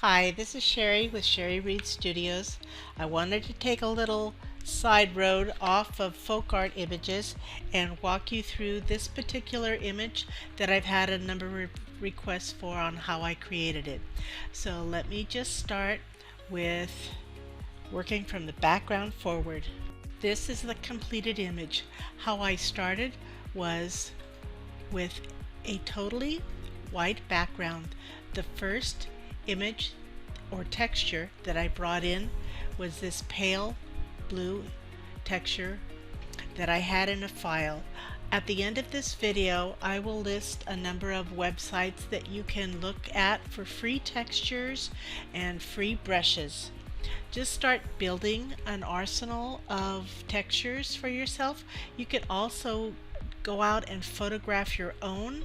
Hi, this is Sherri with Sherri Reed Studios. I wanted to take a little side road off of folk art images and walk you through this particular image that I've had a number of requests for on how I created it. So let me just start with working from the background forward. This is the completed image. How I started was with a totally white background. The first image or texture that I brought in was this pale blue texture that I had in a file. At the end of this video, I will list a number of websites that you can look at for free textures and free brushes. Just start building an arsenal of textures for yourself. You can also go out and photograph your own.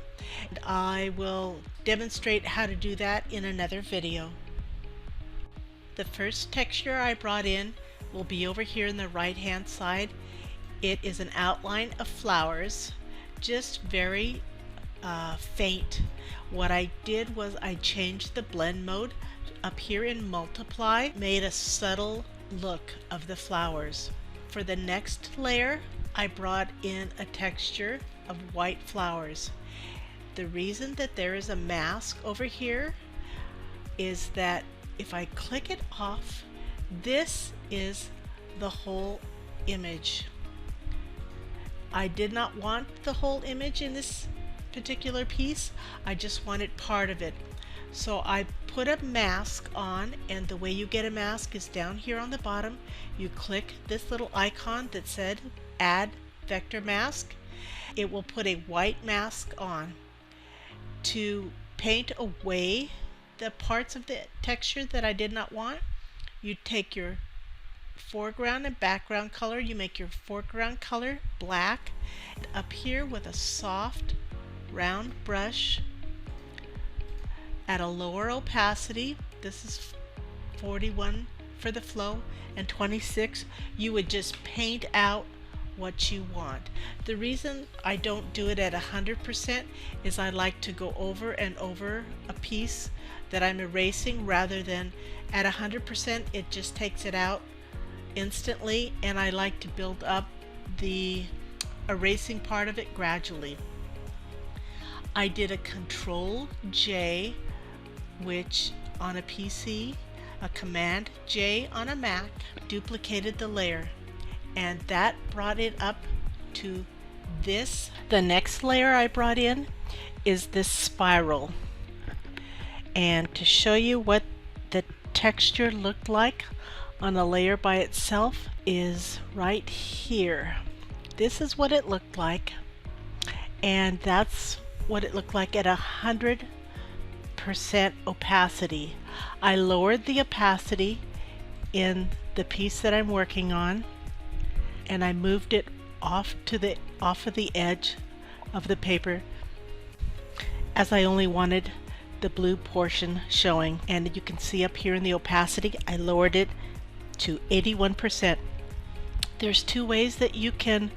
I will demonstrate how to do that in another video. The first texture I brought in will be over here in the right hand side. It is an outline of flowers, just very faint. What I did was I changed the blend mode up here in multiply, made a subtle look of the flowers. For the next layer, I brought in a texture of white flowers. The reason that there is a mask over here is that if I click it off, this is the whole image. I did not want the whole image in this particular piece. I just wanted part of it. So I put a mask on, and the way you get a mask is down here on the bottom. You click this little icon that said Add Vector Mask. It will put a white mask on. To paint away the parts of the texture that I did not want, you take your foreground and background color, you make your foreground color black. Up here with a soft round brush at a lower opacity, this is 41 for the flow and 26, you would just paint out what you want. The reason I don't do it at 100% is I like to go over and over a piece that I'm erasing, rather than at 100% it just takes it out instantly, and I like to build up the erasing part of it gradually. I did a Control J, which on a PC, a Command J on a Mac, duplicated the layer, and that brought it up to this. The next layer I brought in is this spiral, and to show you what the texture looked like on a layer by itself is right here. This is what it looked like, and that's what it looked like at 100% opacity. I lowered the opacity in the piece that I'm working on, and I moved it off of the edge of the paper, as I only wanted the blue portion showing. And you can see up here in the opacity, I lowered it to 81%. There's two ways that you can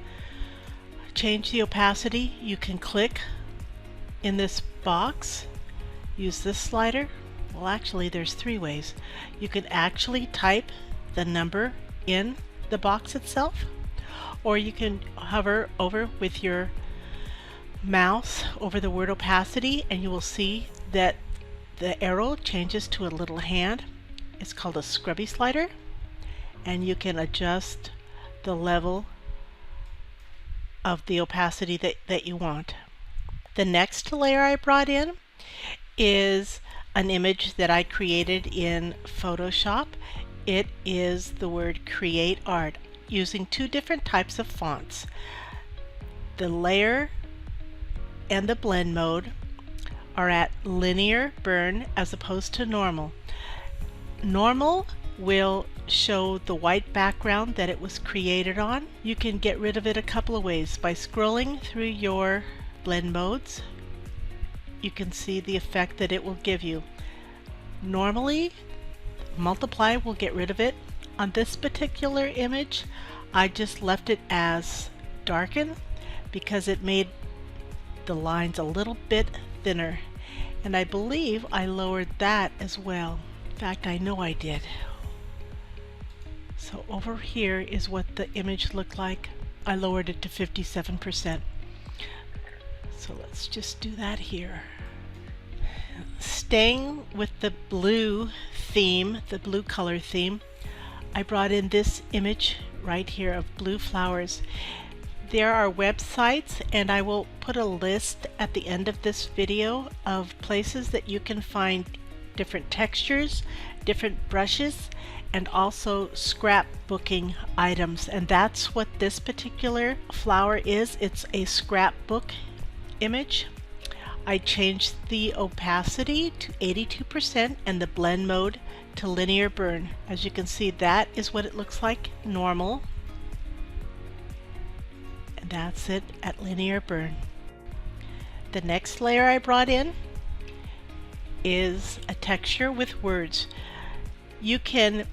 change the opacity. You can click in this box, use this slider. Well, actually there's three ways. You can actually type the number in the box itself, or you can hover over with your mouse over the word opacity, and you will see that the arrow changes to a little hand. It's called a scrubby slider, and you can adjust the level of the opacity that you want. The next layer I brought in is an image that I created in Photoshop. It is the word CreateArt, using two different types of fonts. The layer and the blend mode are at linear burn as opposed to normal. Normal will show the white background that it was created on. You can get rid of it a couple of ways. By scrolling through your blend modes, you can see the effect that it will give you. Normally, multiply will get rid of it. On this particular image, I just left it as darken because it made the lines a little bit thinner, and I believe I lowered that as well. fact, I know I did. So over here is what the image looked like. I lowered it to 57%. So let's just do that here. Staying with the blue theme, the blue color theme, I brought in this image right here of blue flowers. There are websites, and I will put a list at the end of this video of places that you can find different textures, different brushes, and also scrapbooking items. And that's what this particular flower is. It's a scrapbook image. I changed the opacity to 82% and the blend mode to linear burn. As you can see, that is what it looks like normal. And that's it at linear burn. The next layer I brought in is a texture with words. You can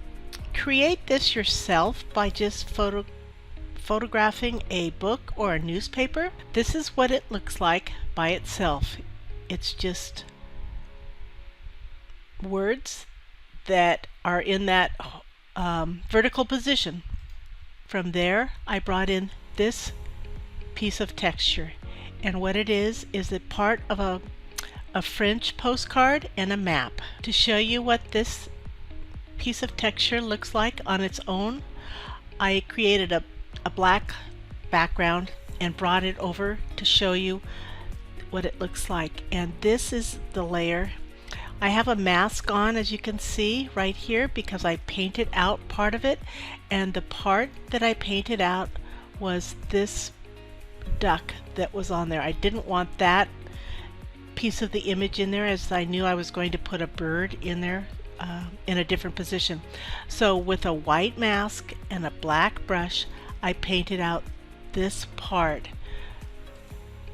create this yourself by just photographing a book or a newspaper. This is what it looks like by itself. It's just words that are in that vertical position. From there, I brought in this piece of texture, and what it is a part of a French postcard and a map. To show you what this piece of texture looks like on its own, I created a black background and brought it over to show you what it looks like. And this is the layer. I have a mask on, as you can see right here, because I painted out part of it, and the part that I painted out was this duck that was on there. I didn't want that piece of the image in there, as I knew I was going to put a bird in there in a different position. So with a white mask and a black brush, I painted out this part,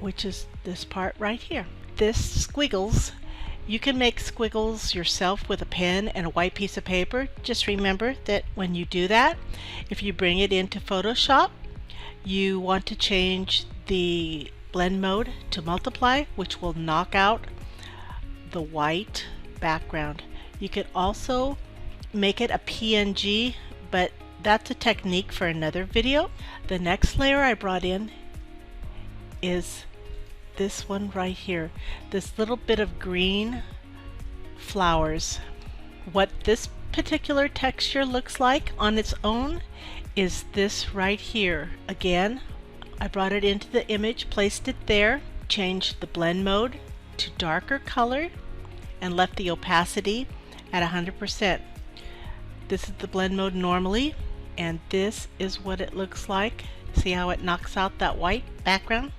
which is this part right here. This squiggles, you can make squiggles yourself with a pen and a white piece of paper. Just remember that when you do that, if you bring it into Photoshop, you want to change the blend mode to multiply, which will knock out the white background. You could also make it a PNG, but that's a technique for another video. The next layer I brought in is this one right here, this little bit of green flowers. What this particular texture looks like on its own is this right here. Again, I brought it into the image, placed it there, changed the blend mode to darker color, and left the opacity at 100%. This is the blend mode normally, and this is what it looks like. See how it knocks out that white background?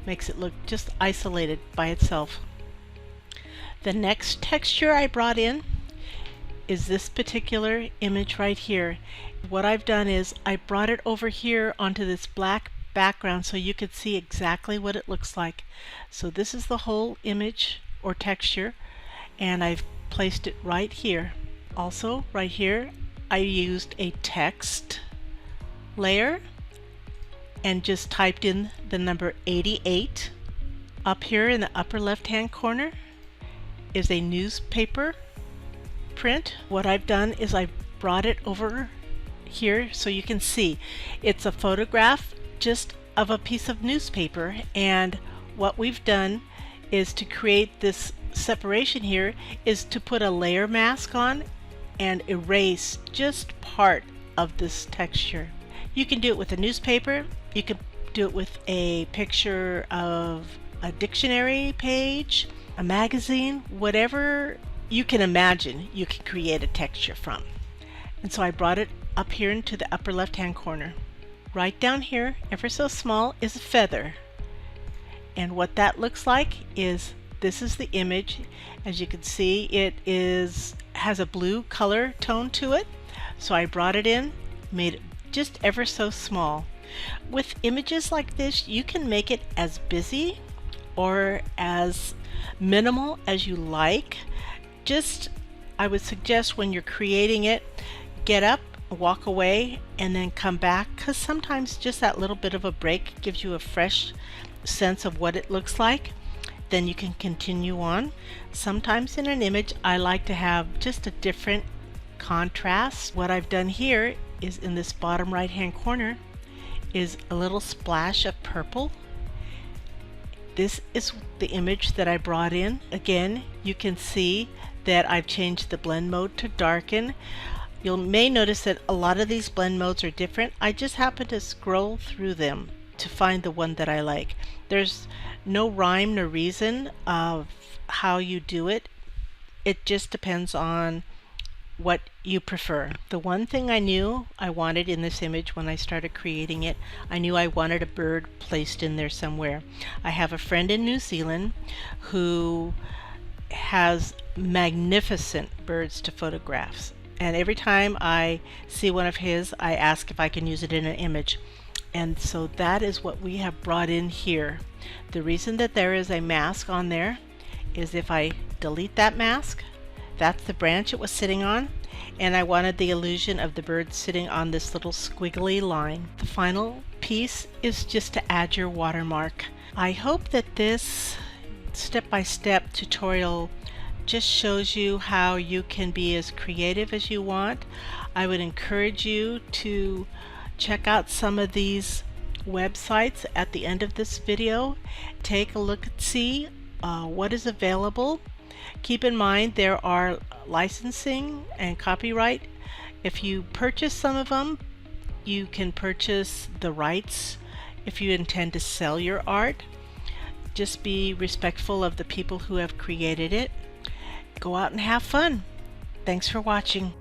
Makes it look just isolated by itself. The next texture I brought in is this particular image right here. What I've done is I brought it over here onto this black background so you could see exactly what it looks like. So this is the whole image or texture, and I've placed it right here. Also right here I used a text layer and just typed in the number 88. Up here in the upper left hand corner is a newspaper print. What I've done is I brought it over here so you can see it's a photograph just of a piece of newspaper, and what we've done is to create this separation here is to put a layer mask on and erase just part of this texture. You can do it with a newspaper, you can do it with a picture of a dictionary page, a magazine, whatever you can imagine you can create a texture from. And so I brought it up here into the upper left hand corner. Right down here, ever so small, is a feather. And what that looks like is, this is the image. As you can see, it has a blue color tone to it. So I brought it in, made it just ever so small. With images like this, you can make it as busy or as minimal as you like. Just, I would suggest when you're creating it, get up, walk away, and then come back, because sometimes just that little bit of a break gives you a fresh sense of what it looks like. then you can continue on. Sometimes in an image I like to have just a different contrast. What I've done here is in this bottom right hand corner is a little splash of purple. This is the image that I brought in. Again, you can see that I've changed the blend mode to darken. You may notice that a lot of these blend modes are different. I just happen to scroll through them to find the one that I like. There's no rhyme nor reason of how you do it. It just depends on what you prefer. The one thing I knew I wanted in this image when I started creating it, I knew I wanted a bird placed in there somewhere. I have a friend in New Zealand who has magnificent birds to photograph, and every time I see one of his, I ask if I can use it in an image. And so that is what we have brought in here. The reason that there is a mask on there is if I delete that mask, that's the branch it was sitting on, and I wanted the illusion of the bird sitting on this little squiggly line. The final piece is just to add your watermark. I hope that this step-by-step tutorial just shows you how you can be as creative as you want. I would encourage you to check out some of these websites at the end of this video. Take a look and see what is available. Keep in mind there are licensing and copyright. If you purchase some of them, you can purchase the rights if you intend to sell your art. Just be respectful of the people who have created it. Go out and have fun. Thanks for watching.